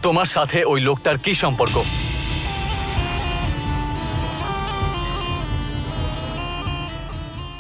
তোমার সাথে ওই লোকটার কি সম্পর্ক?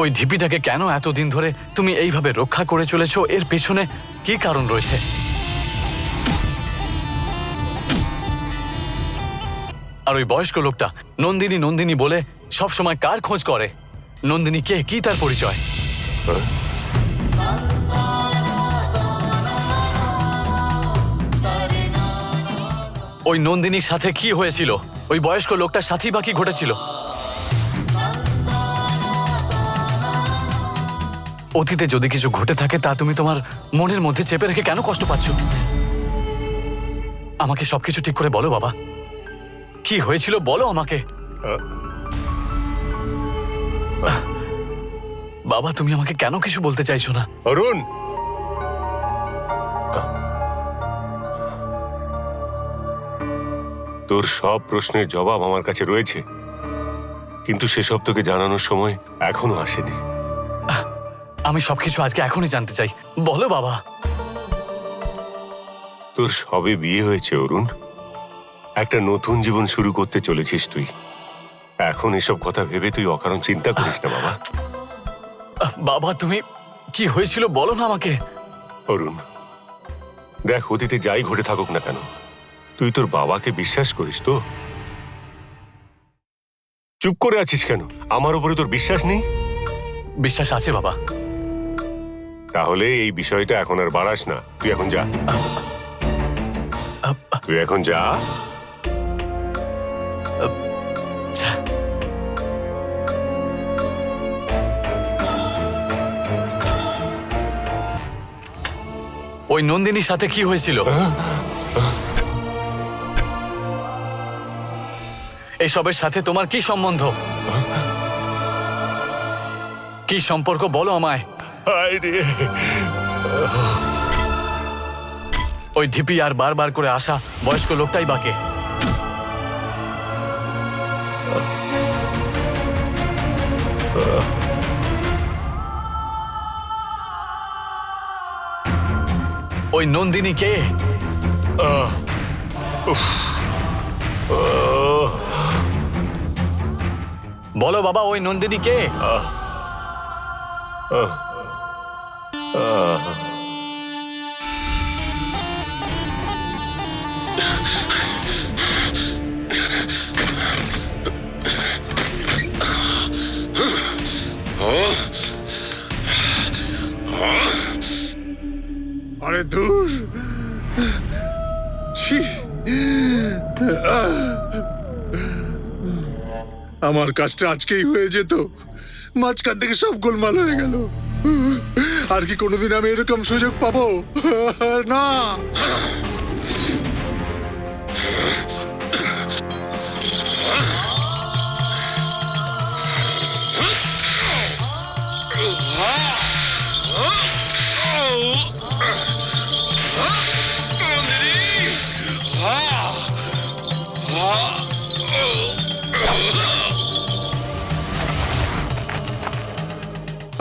ওই ঢিপিটাকে কেন এতদিন ধরে তুমি এইভাবে রক্ষা করে চলেছো? এর পেছনে কি কারণ রয়েছে? আর ওই বয়স্ক লোকটা নন্দিনী নন্দিনী বলে সব সময় কার খোঁজ করে? নন্দিনী কে? কি তার পরিচয়? ওই নন্দিনীর সাথে কি হয়েছিল? ওই বয়স্ক লোকটার সাথেই বা কি ঘটেছিল? অতীতে যদি কিছু ঘটে থাকে তা তুমি তোমার মনের মধ্যে চেপে রেখে কেন কষ্ট পাচ্ছ? আমাকে সবকিছু ঠিক করে বলো বাবা, কি হয়েছিল বলো আমাকে। বাবা, তুমি আমাকে কেন কিছু বলতে চাইছো না? অরুণ, তোর সব প্রশ্নের জবাব আমার কাছে রয়েছে, কিন্তু সেসব তোকে জানানোর সময় এখনো আসেনি। আমি সবকিছু আজকে এখনই জানতে চাই, বলো বাবা। তোর সবে বিয়ে হয়েছে অরুণ, একটা নতুন জীবন শুরু করতে চলেছিস তুই। এখন এসব কথা ভেবে তুই অকারণ চিন্তা করিস না বাবা। বাবা, তুমি কি হয়েছিল বলো না আমাকে। অরুণ দেখ, অতীতে যাই ঘটে থাকুক না কেন, তুই তোর বাবাকে বিশ্বাস করিস তো? চুপ করে আছিস কেন? আমার উপরে তোর বিশ্বাস নেই? বিশ্বাস আছে বাবা। তাহলে এই বিষয়টা এখন আর বাড়াস না, তুই এখন যা। তুই এখন যা। ওই নন্দিনীর সাথে কি হয়েছিল? এসবের সাথে তোমার কি সম্বন্ধ? কি সম্পর্ক বলো আমায়। ওই ঢিপি আর বারবার করে আসা বয়স্ক লোকটাই বাকে। ওই নন্দিনী কে? বলো বাবা, ওই নন্দিনী কে? আরে দূর, ছি, আমার কাজটা আজকেই হয়ে যেত, মাঝখান থেকে সব গোলমাল হয়ে গেল। আর কি কোনোদিন আমি এরকম সুযোগ পাবো? না।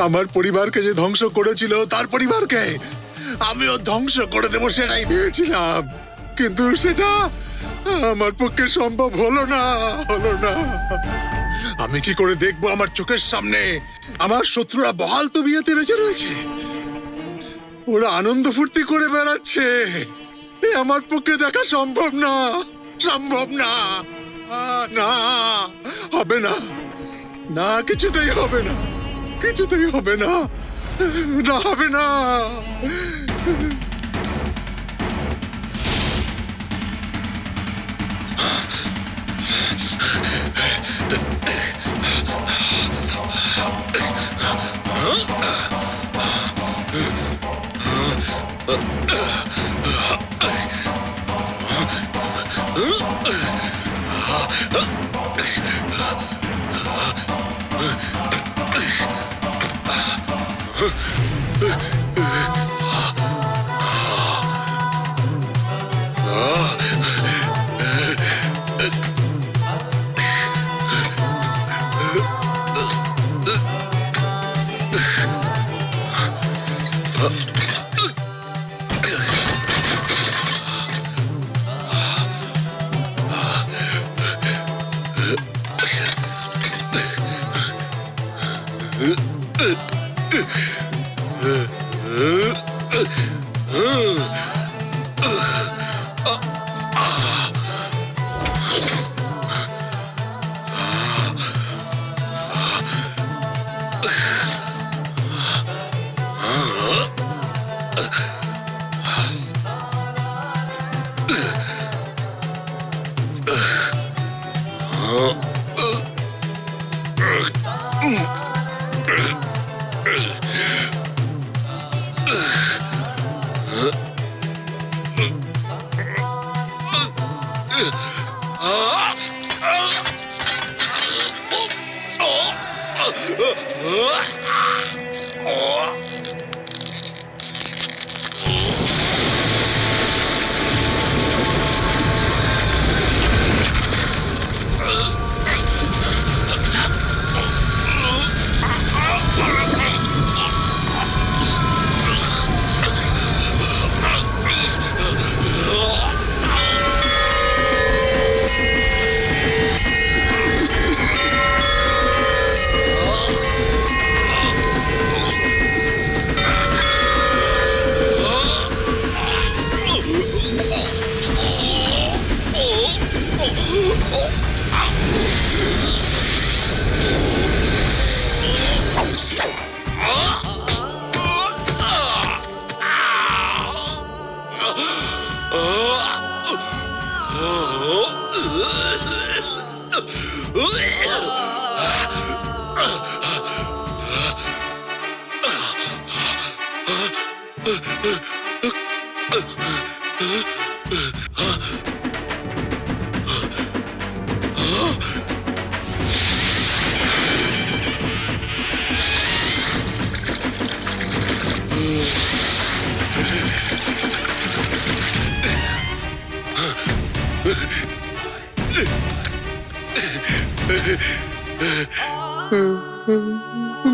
আমার পরিবারকে যে ধ্বংস করেছিল, তার পরিবারকে আমিও ধ্বংস করে দেবো সেটাই ভেবেছিলাম, কিন্তু সেটা আমার পক্ষে সম্ভব হলো না। আমি কি করে দেখবো আমার চোখের সামনে আমার শত্রুরা বহাল তবিয়তে বেঁচে রয়েছে, ওরা আনন্দ ফুর্তি করে বেড়াচ্ছে? এ আমার পক্ষে দেখা সম্ভব না, না, হবে না, না, কিছুতেই হবে না, হবে না।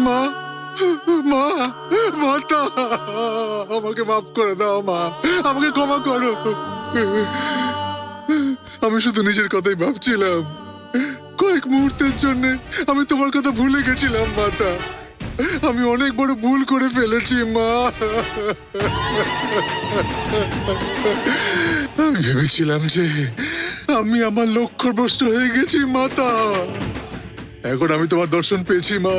মা, মা, মাতা, আমাকে মাফ করে দাও মা, আমাকে ক্ষমা করো। আমি শুধু নিজের কথাই ভাবছিলাম। কয়েক মুহূর্তের জন্য আমি তোমার কথা ভুলে গেছিলাম মাতা। আমি অনেক বড় ভুল করে ফেলেছি মা। আমি ভেবেছিলাম যে আমি আমার লক্ষ্যভ্রষ্ট হয়ে গেছি মাতা। এখন আমি তোমার দর্শন পেয়েছি মা।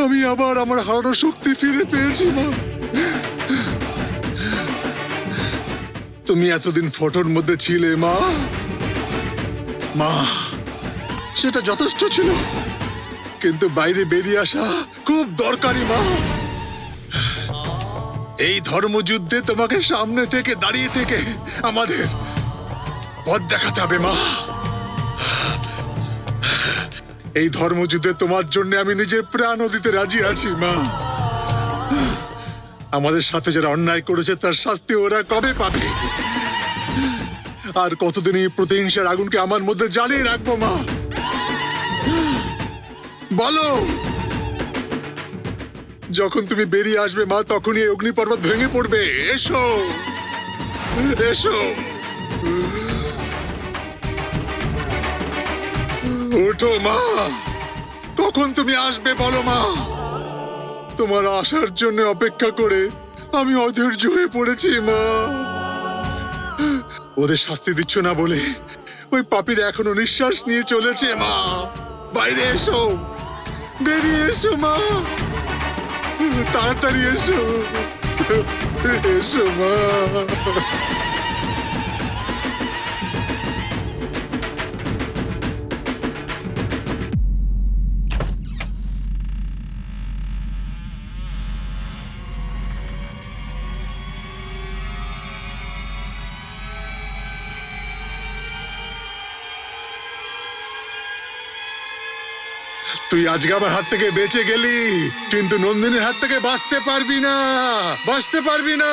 আমি আবার আমার হারানো শক্তি ফিরে পেয়েছি মা। তুমি এতদিন ফটোর মধ্যে ছিলে মা। মা, সেটা যথেষ্ট ছিল, কিন্তু বাইরে বেরিয়ে আসা খুব দরকারি মা। এই ধর্মযুদ্ধে তোমাকে সামনে থেকে দাঁড়িয়ে থেকে আমাদের পথ দেখাতে হবে মা। এই ধর্মযুদ্ধে তোমার জন্য আমি নিজের প্রাণও দিতে রাজি আছি মা। আমাদের সাথে যারা অন্যায় করেছে তার শাস্তি ওরা কবে পাবে? আর কতদিন এই প্রতিহিংসার আগুনকে আমার মধ্যে জ্বালিয়ে রাখবো মা? বলো। যখন তুমি বেরিয়ে আসবে মা, তখনই এই অগ্নিপর্বত ভেঙে পড়বে। এসো, এসো, ওঠো মা। কখন তুমি আসবে বলো মা? তোমার আসার জন্য অপেক্ষা করে আমি অধৈর্য হয়ে পড়েছি মা। ওদের শাস্তি দিচ্ছ না বলে ওই পাপীরা এখনো নিঃশ্বাস নিয়ে চলেছে মা। বাইরে এসো, বেরিয়ে এসো মা, তাড়াতাড়ি এসো, এসো মা। তুই আজকে আমার হাত থেকে বেঁচে গেলি, কিন্তু নন্দিনীর হাত থেকে বাঁচতে পারবি না, বাঁচতে পারবি না।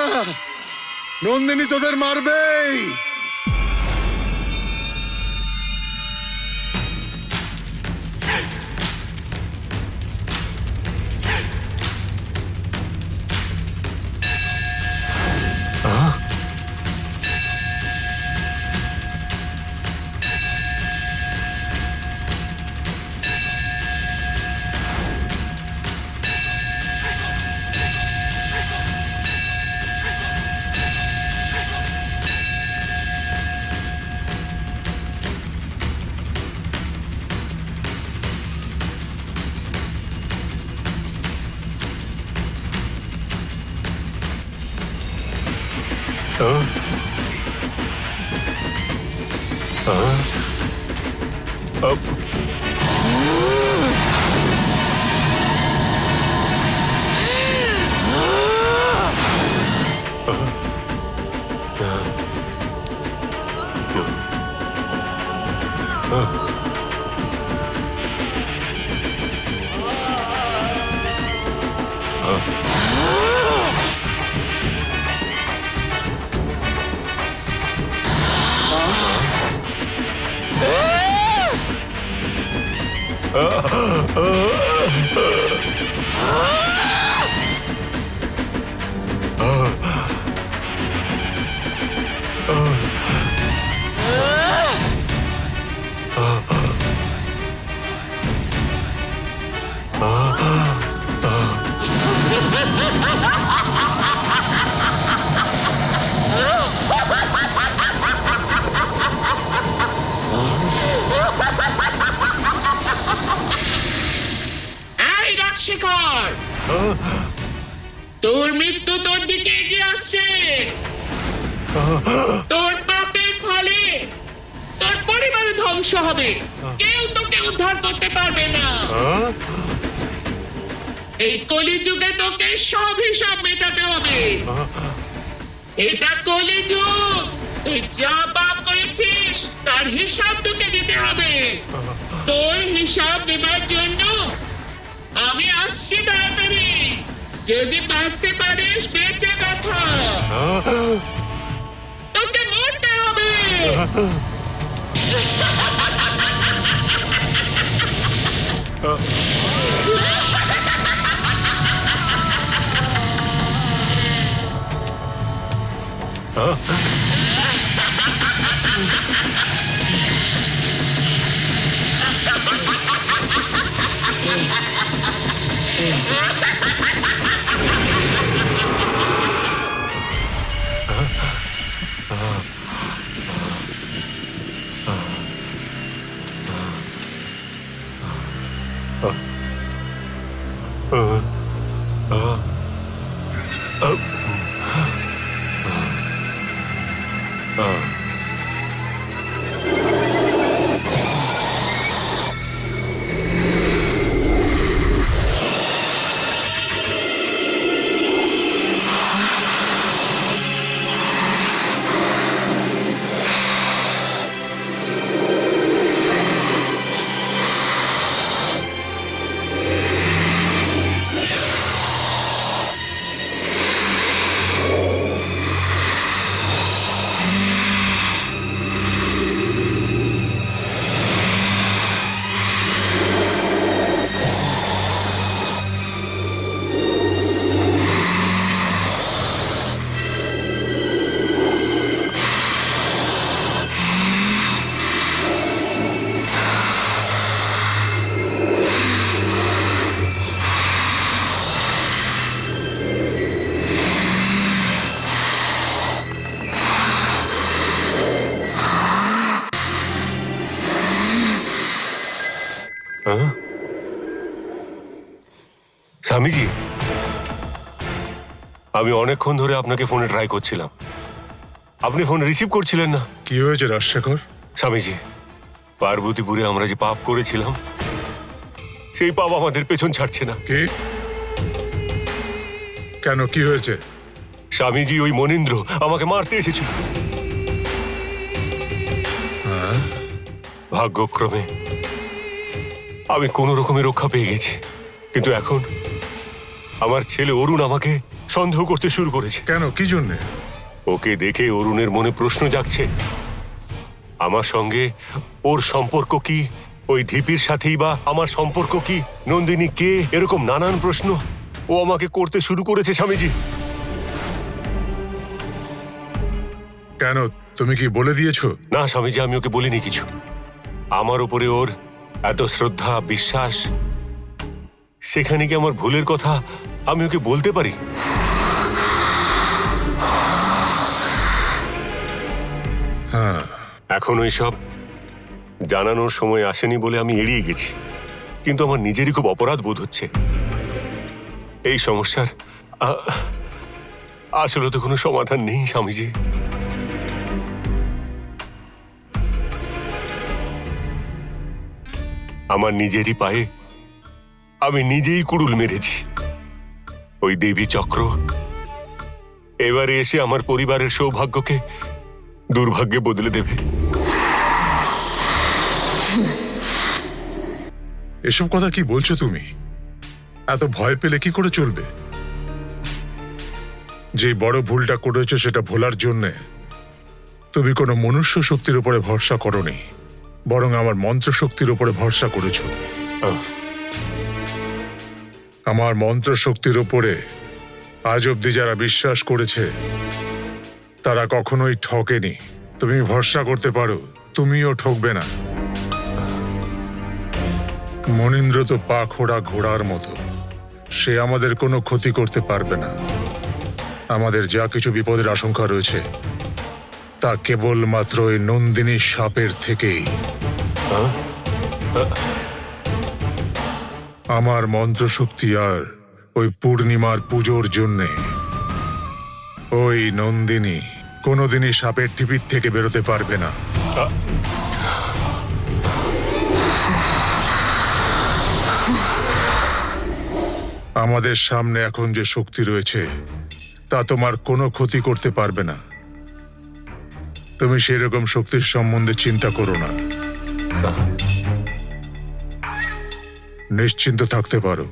নন্দিনী তোদের মারবেই। এই রাজশেখর, তোর মৃত্যু তোর দিকে এগিয়ে আসছে। তোর পাপের ফলে তোর পরিবারের ধ্বংস হবে, কেউ তোকে উদ্ধার করতে পারবে না। এই কলিযুগে তোকে সব হিসাব মেটাতে হবে। এটা কলিযুগ, তুই যা পাপ করেছিস তার হিসাব তোকে দিতে হবে। তোর হিসাব দেবার জন্য আমি আসছি তাড়াতাড়ি। যদি বাঁচতে পারিস বেঁচে কথা, তোকে মরতে হবে। স্বামীজি, আমি অনেকক্ষণ ধরে আপনাকে ফোনে ট্রাই করছিলাম, আপনি ফোন রিসিভ করছিলেন না। কি হয়েছে রাজশেখর? স্বামীজি, পার্বতীপুরে আমরা যে পাপ করেছিলাম সেই পাপ আমাদের পেছন ছাড়ছে না। কি? কেন, কি হয়েছে? স্বামীজি, ওই মনীন্দ্র আমাকে মারতে এসেছিল। হ্যাঁ? ভাগ্যক্রমে আমি কোনো রকমের রক্ষা পেয়ে গেছি, কিন্তু এখন আমার ছেলে অরুণ আমাকে সন্দেহ করতে শুরু করেছে। কেন, কি জন্যে? ওকে দেখে অরুণের মনে প্রশ্ন জাগছে, আমার সঙ্গে ওর সম্পর্ক কি, ওই ঢিপির সাথেই বা আমার সম্পর্ক কি, নন্দিনী কে, এরকম নানান প্রশ্ন ও আমাকে করতে শুরু করেছে। স্বামীজি, কেন, তুমি কি বলে দিয়েছো? না স্বামীজি, আমি ওকে বলিনি কিছু। আমার উপরে ওর এত শ্রদ্ধা, বিশ্বাস, সেখানে কি আমার ভুলের কথা আমি ওকে বলতে পারি? হ্যাঁ। এখন ওই সব জানানোর সময় আসেনি বলে আমি এড়িয়ে গেছি, কিন্তু আমার নিজেরই খুব অপরাধ বোধ হচ্ছে। এই সমস্যার আসলে তো কোনো সমাধান নেই স্বামীজি। আমার নিজেরই পায়ে আমি নিজেই কুড়ুল মেরেছি। ওই দেবী চক্র এবারে এসে আমার পরিবারের সৌভাগ্যকে দুর্ভাগ্যে বদলে দেবে। এসব কথা কি বলছো তুমি? এত ভয় পেলে কি করে চলবে? যে বড় ভুলটা করেছো সেটা ভোলার জন্যে তুমি কোনো মনুষ্য শক্তির উপরে ভরসা করোনি, বরং আমার মন্ত্র শক্তির উপরে ভরসা করেছো। আহ, আমার মন্ত্র শক্তির উপরে আজ অব্দি যারা বিশ্বাস করেছে তারা কখনোই ঠকেনি। তুমি ভরসা করতে পারো, তুমিও ঠকবে না। মনীন্দ্র তো পা খোড়া ঘোড়ার মতো, সে আমাদের কোনো ক্ষতি করতে পারবে না। আমাদের যা কিছু বিপদের আশঙ্কা রয়েছে তা কেবলমাত্র ওই নন্দিনী সাপের থেকেই। আহ, আমার মন্ত্রশক্তি আর ওই পূর্ণিমার পুজোর জন্যে ওই নন্দিনী কোনোদিনই সাপের টিপির থেকে বেরোতে পারবে না। আমাদের সামনে এখন যে শক্তি রয়েছে তা তোমার কোনো ক্ষতি করতে পারবে না। তুমি সেরকম শক্তির সম্বন্ধে চিন্তা করো না, নিশ্চিন্ত থাকতে পারো।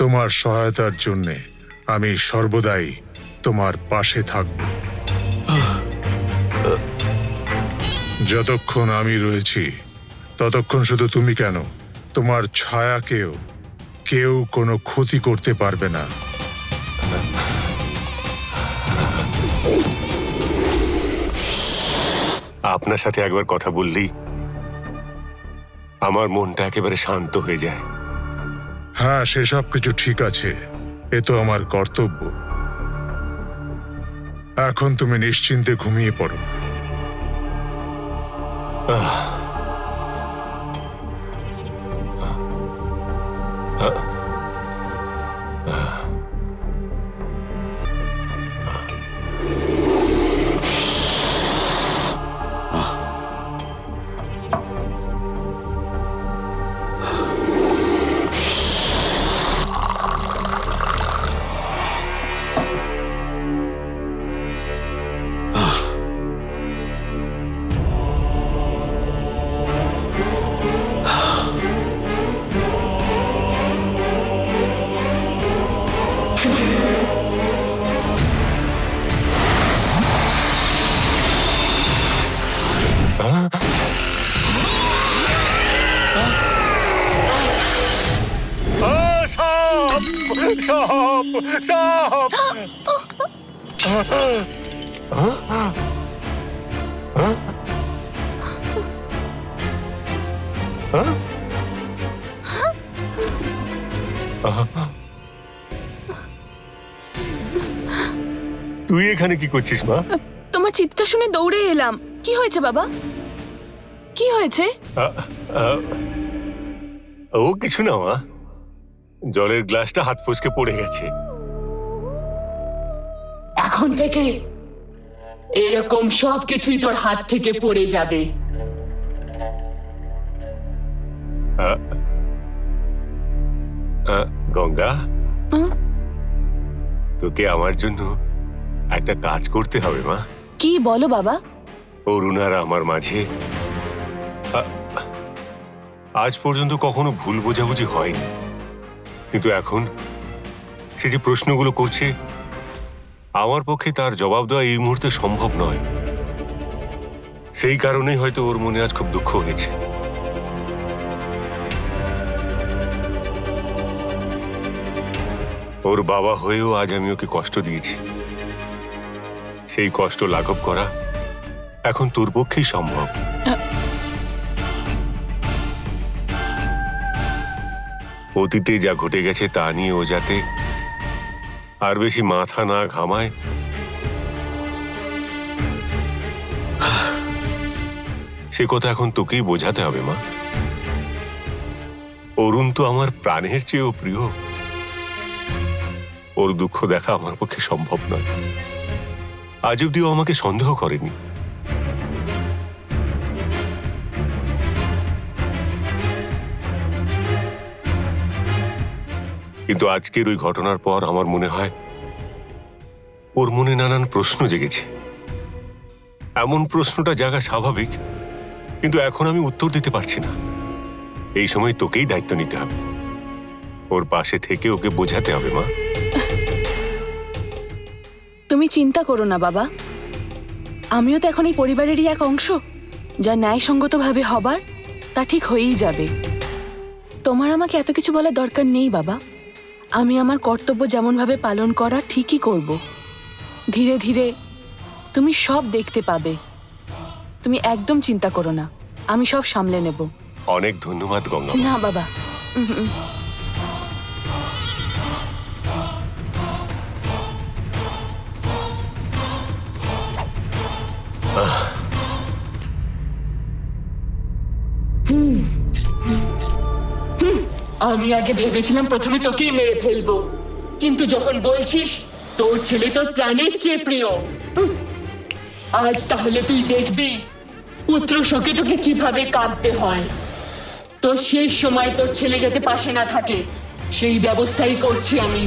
তোমার সহায়তার জন্যে আমি সর্বদাই তোমার পাশে থাকব। যতক্ষণ আমি রয়েছি ততক্ষণ শুধু তুমি কেন, তোমার ছায়াকেও কেউ কোনো ক্ষতি করতে পারবে না। আপনার সাথে একবার কথা বললেই আমার মনটা একেবারে শান্ত হয়ে যায়। হ্যাঁ, সেসব কিছু ঠিক আছে, এ তো আমার কর্তব্য। এখন তুমি নিশ্চিন্তে ঘুমিয়ে পড়ো। সাপ সাপ সাপ! তুই এখানে কি করছিস মা? তোমার চিৎকার শুনে দৌড়ে এলাম। কি হয়েছে বাবা? কি হয়েছে? ও কিছু না মা, জলের গ্লাসটা হাত ফসকে পড়ে গেছে। এখন থেকে এরকম সব কিছুই তোর হাত থেকে পড়ে যাবে। গঙ্গা, হুম? তোকে আমার জন্য একটা কাজ করতে হবে মা। কি বলো বাবা? অরুণ আর আমার মাঝে আজ পর্যন্ত কখনো ভুল বোঝাবুঝি হয়নি, কিন্তু এখন সে যে প্রশ্নগুলো করছে আমার পক্ষে তার জবাব দেওয়া এই মুহূর্তে সম্ভব নয়। সেই কারণেই হয়তো ওর মনে আজ খুব দুঃখ হয়েছে। ওর বাবা হয়েও আজ আমি ওকে কষ্ট দিয়েছি। সেই কষ্ট লাঘব করা এখন তোর পক্ষেই সম্ভব। অতীতে যা ঘটে গেছে তা নিয়ে ও যাতে আর বেশি মাথা না ঘামায়, সে কথা এখন তোকেই বোঝাতে হবে মা। অরুণ তো আমার প্রাণের চেয়েও প্রিয়। ওর দুঃখ দেখা আমার পক্ষে সম্ভব নয়। আজ অব্দিও আমাকে সন্দেহ করেনি। কিন্তু আজকের ওই ঘটনার পর আমার মনে হয় ওর মনে নানান প্রশ্ন জেগেছে। এমন প্রশ্নটা জাগা স্বাভাবিক, কিন্তু এখন আমি উত্তর দিতে পারছি না। এই সময় তোকেই দায়িত্ব নিতে হবে। ওর পাশে থেকে ওকে বোঝাতে হবে মা। তুমি চিন্তা করো না বাবা, আমিও তো এখন এই পরিবারেরই এক অংশ। যা ন্যায়সঙ্গতভাবে হবার তা ঠিক হয়েই যাবে। তোমার আমাকে এত কিছু বলার দরকার নেই বাবা। আমি আমার কর্তব্য যেমনভাবে পালন করা ঠিকই করব। ধীরে ধীরে তুমি সব দেখতে পাবে। তুমি একদম চিন্তা করো না, আমি সব সামলে নেব। অনেক ধন্যবাদ গঙ্গা। না বাবা, আমি আগে ভেবেছিলাম প্রথমে তোকেই মেরে ফেলবো, কিন্তু যখন বলছিস তোর ছেলে তোর প্রাণের চেয়ে প্রিয়, আজ তাহলে তুই দেখবি পুত্র শোকে তোকে কিভাবে কাঁদতে হয়। তোর শেষ সময় তোর ছেলে যাতে পাশে না থাকে সেই ব্যবস্থাই করছি আমি।